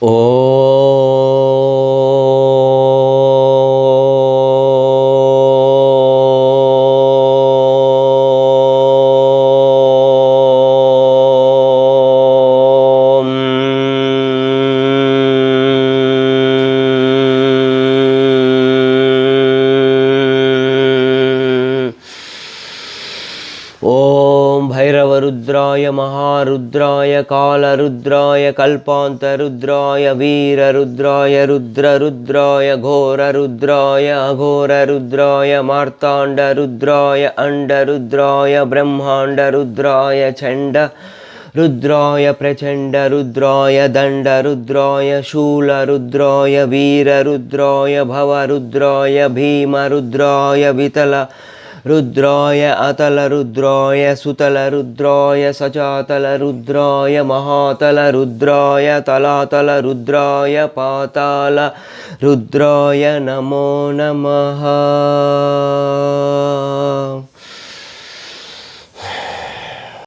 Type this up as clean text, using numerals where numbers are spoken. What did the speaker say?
ओम भैरवरुद्राय महारुद्राय कालरुद्राय कल्पान्तरुद्राय वीररुद्राय रुद्ररुद्राय घोररुद्राय अघोररुद्राय मार्ताण्डरुद्राय अण्डरुद्राय ब्रह्माण्डरुद्राय चण्ड रुद्राय प्रचंड रुद्राय दंड रुद्राय शूल रुद्राय वीर रुद्राय भव रुद्राय भीम रुद्राय वितल रुद्राय अतल रुद्राय सुतल रुद्राय सचातल रुद्राय महातल रुद्राय तलातल रुद्राय पाताल रुद्राय नमो नमः।